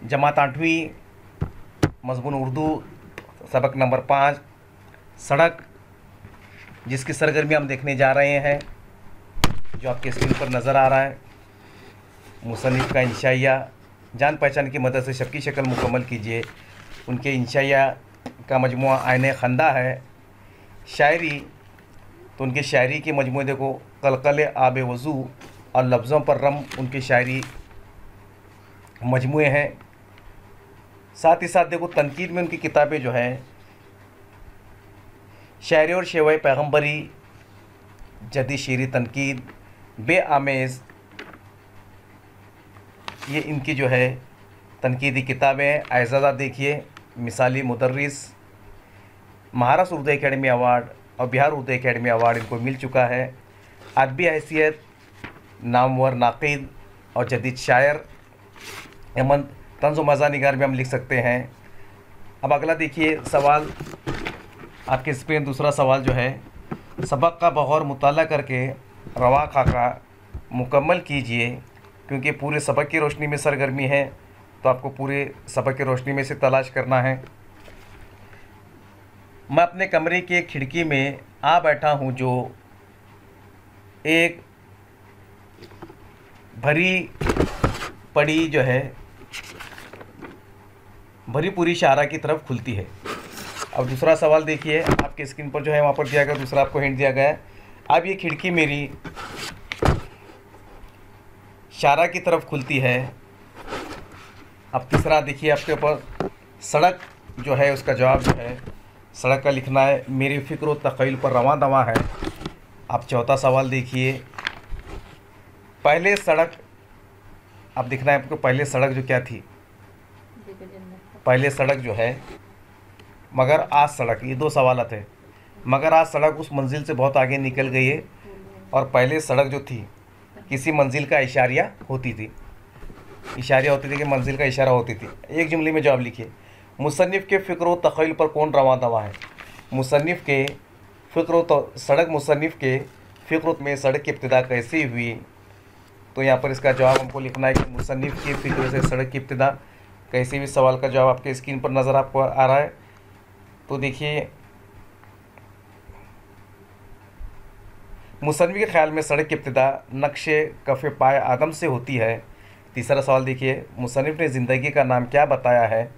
जमात 8वीं मज़मून उर्दू सबक नंबर 5 सड़क, जिसकी सरगर्मी हम देखने जा रहे हैं, जो आपके स्क्रीन पर नज़र आ रहा है। मुसन्निफ़ का इंशाइया, जान पहचान की मदद से शक्की शक्ल मुकम्मल कीजिए। उनके इंशाइया का मजमुआ आईने खंदा है। शायरी, तो उनकी शायरी के मजमूए देखो, कलकल आब वज़ू और लफ्ज़ों पर रम उनकी शायरी मजमूए हैं। साथ ही साथ देखो तनकीद में उनकी किताबें जो हैं, शायरी और शेवाए पैगम्बरी, जदी शेरी तनकीद, बेआमेज़, ये इनकी जो है तनकीदी किताबें हैं। एजाज़ा देखिए, मिसाली मुदर्रिस, महाराष्ट्र उर्दू एकेडमी अवार्ड और बिहार उर्दू एकेडमी अवार्ड इनको मिल चुका है। अदबी हैसियत, नामवर नाक़िद और जदीद शायर, एमन तंज़ व मज़ा निगार में हम लिख सकते हैं। अब अगला देखिए सवाल आपके स्क्रीन, दूसरा सवाल जो है, सबक का बगौर मुताला करके रवा खाका मुकम्मल कीजिए। क्योंकि पूरे सबक की रोशनी में सरगर्मी है, तो आपको पूरे सबक की रोशनी में से तलाश करना है। मैं अपने कमरे की एक खिड़की में आ बैठा हूँ, जो एक भरी पड़ी जो है भरी पूरी शारा की तरफ खुलती है। अब दूसरा सवाल देखिए आपके स्क्रीन पर जो है, वहाँ पर दिया गया, दूसरा आपको हिंट दिया गया है। अब ये खिड़की मेरी शारा की तरफ खुलती है। अब तीसरा देखिए आपके ऊपर, सड़क जो है उसका जवाब जो है सड़क का लिखना है, मेरी फ़िक्र व तख़य्युल पर रवां दवा है। अब चौथा सवाल देखिए, पहले सड़क, अब दिखना है आपको पहले सड़क जो क्या थी, पहले सड़क जो है मगर आज सड़क, ये दो सवाल थे। मगर आज सड़क उस मंजिल से बहुत आगे निकल गई है, और पहले सड़क जो थी किसी मंजिल का इशारिया होती थी, इशारिया होती थी कि मंजिल का इशारा होती थी। एक जुमले में जवाब लिखिए, मुसन्निफ़ के फ़िक्र व तख़य्युल पर कौन रवां दवा है। मुसन्निफ़ के फ़िक्र तो सड़क, मुसन्निफ़ के फ़िक्र में सड़क की इब्तिदा कैसे हुई, तो यहाँ पर इसका जवाब हमको लिखना है कि मुसन्निफ़ की फ़िक्र से सड़क की इब्तिदा कैसे भी। सवाल का जवाब आपके स्क्रीन पर नज़र आपको आ रहा है। तो देखिए, मुसन्निफ़ के ख़्याल में सड़क की इब्तिदा नक्शे कफ़े पाए आदम से होती है। तीसरा सवाल देखिए, मुसन्निफ़ ने ज़िंदगी का नाम क्या बताया है।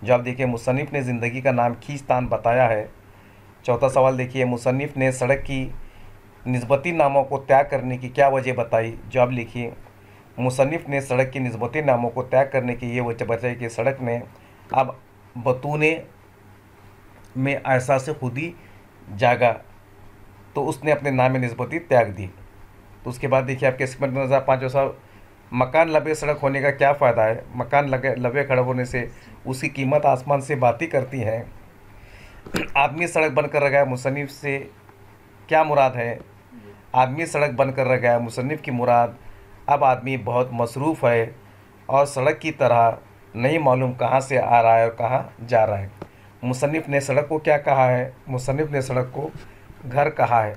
जवाब देखिए, मुसन्निफ़ ने ज़िंदगी का नाम खींचतान बताया है। चौथा सवाल देखिए, मुसन्निफ़ ने सड़क की निस्बती नामों को त्याग करने की क्या वजह बताई। जवाब लिखिए, मुसन्निफ़ ने सड़क की निस्बती नामों को त्याग करने की ये वजह बताई कि सड़क ने अब बतूने में एहसास खुदी जागा, तो उसने अपने नाम में निस्बती त्याग दी। तो उसके बाद देखिए आपके इसमें नज़र 5वां सवाल, मकान लबे सड़क होने का क्या फ़ायदा है। मकान लबे खड़े होने से उसकी कीमत आसमान से बातें करती है। आदमी सड़क बनकर रह गया, मुसन्निफ़ से क्या मुराद है। आदमी सड़क बनकर रह गया, मुसन्निफ़ की मुराद अब आदमी बहुत मसरूफ़ है और सड़क की तरह नहीं मालूम कहाँ से आ रहा है और कहाँ जा रहा है। मुसन्निफ़ ने सड़क को क्या कहा है, मुसन्निफ़ ने सड़क को घर कहा है।